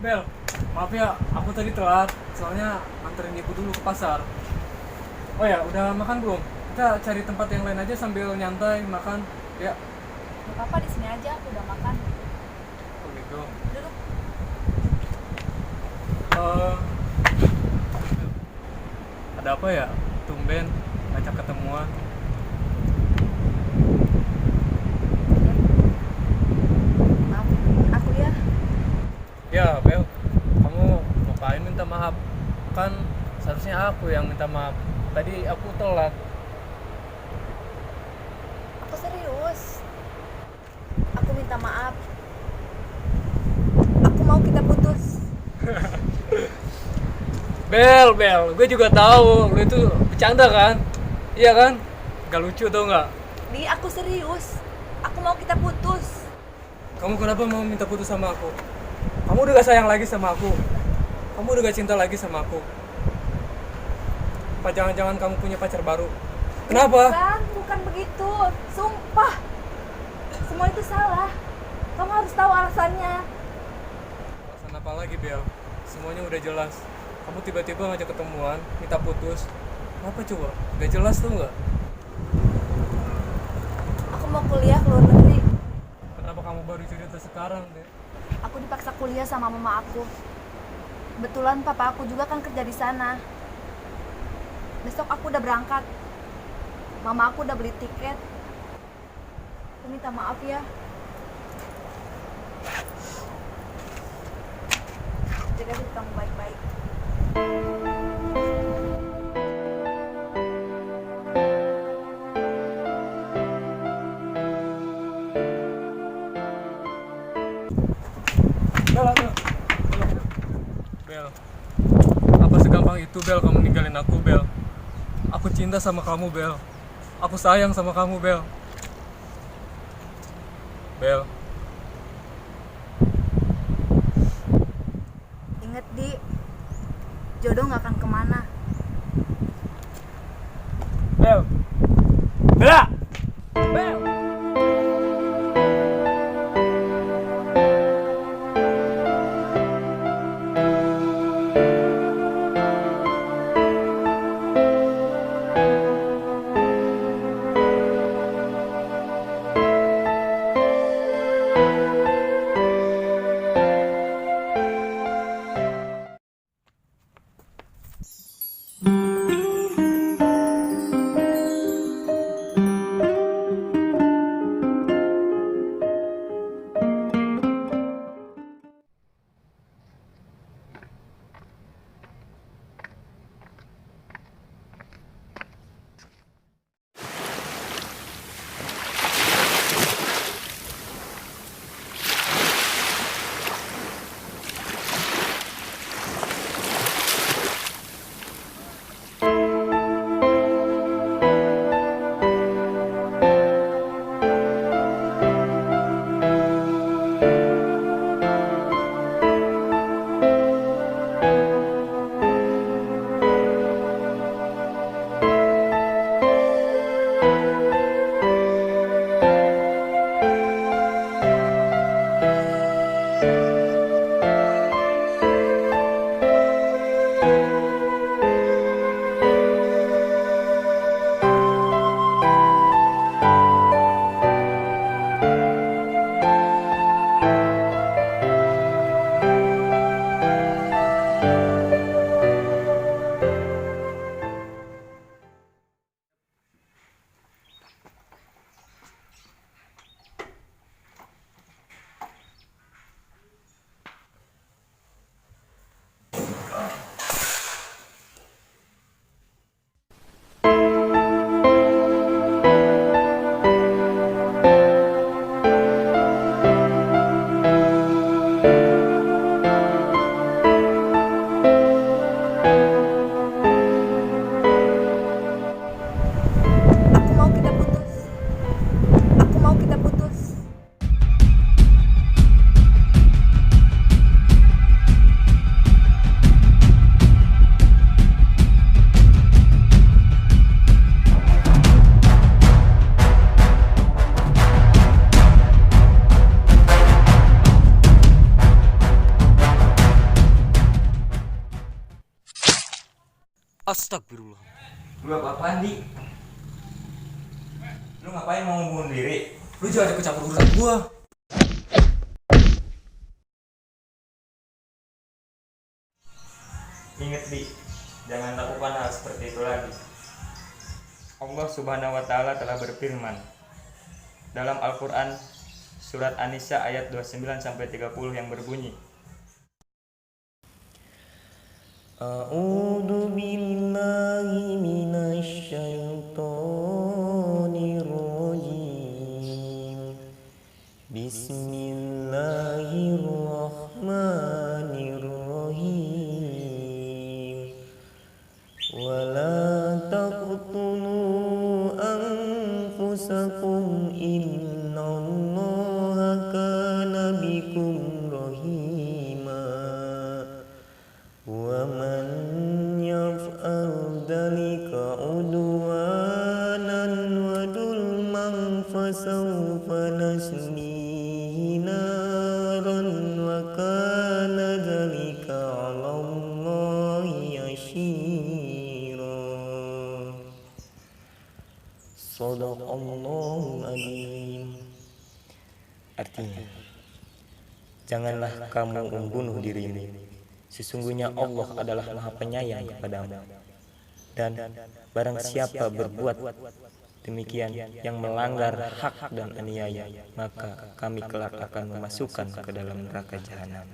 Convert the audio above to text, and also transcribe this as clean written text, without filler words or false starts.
Bel, maaf ya, aku tadi telat. Soalnya anterin ibu dulu ke pasar. Oh ya, udah makan belum? Kita cari tempat yang lain aja sambil nyantai makan. Ya. Gak apa-apa, di sini aja aku udah makan. Oh gitu. Duduk. Eh, ada apa ya? Tumben ngajak ketemuan. Maafin aku ya. Ya, Bel, kamu ngapain minta maaf? Kan seharusnya aku yang minta maaf. Tadi aku telat. Aku serius. Aku minta maaf. Aku mau kita putus. Bel, gue juga tahu lu itu bercanda kan? Iya kan? Gak lucu tau nggak? Di, aku serius. Aku mau kita putus. Kamu kenapa mau minta putus sama aku? Kamu udah gak sayang lagi sama aku? Kamu udah gak cinta lagi sama aku? Apa jangan-jangan kamu punya pacar baru? Kenapa? Bukan begitu. Sumpah. Semua itu salah. Kamu harus tahu alasannya. Alasan apa lagi, Bel? Semuanya udah jelas. Kamu tiba-tiba ngajak ketemuan, minta putus. Apa coba? Gak jelas tuh nggak? Aku mau kuliah ke luar negeri. Kenapa kamu baru cerita sekarang, deh? Aku dipaksa kuliah sama mama aku. Kebetulan papa aku juga kan kerja di sana. Besok aku udah berangkat. Mama aku udah beli tiket. Aku minta maaf ya. Jaga diri kamu baik-baik. Bel, apa segampang itu, Bel, kamu ninggalin aku, Bel? Aku cinta sama kamu, Bel. Aku sayang sama kamu, Bel. Bel, Ingat di, jodoh gak akan kemana. Bel, Bella, Bel. Astagfirullah. Lu apa-apaan, Di? Lu ngapain mau bunuh diri? Lu jangan ikut campur urusan gua. Ingat, Di, jangan lakukan hal seperti itu lagi. Allah Subhanahu wa taala telah berfirman dalam Al-Qur'an surat An-Nisa ayat 29 sampai 30 yang berbunyi, A'udzu billahi minasy syaithanir rajim. Bismillahirrahmanirrahim. Wala taqtulu anfusakum innallaha kana bikum rahima. Wa man yaf'al dzalika udwanan wa dulman fasawfa naslihi naran wa kana dzalika 'ala Allahi yasira. Shadaqallahul adzim. Artinya, janganlah kamu membunuh dirimu. Sesungguhnya Allah adalah Maha Penyayang kepadamu. Dan barang siapa berbuat demikian yang melanggar hak dan aniaya, maka kami kelak akan memasukkan ke dalam neraka jahanam.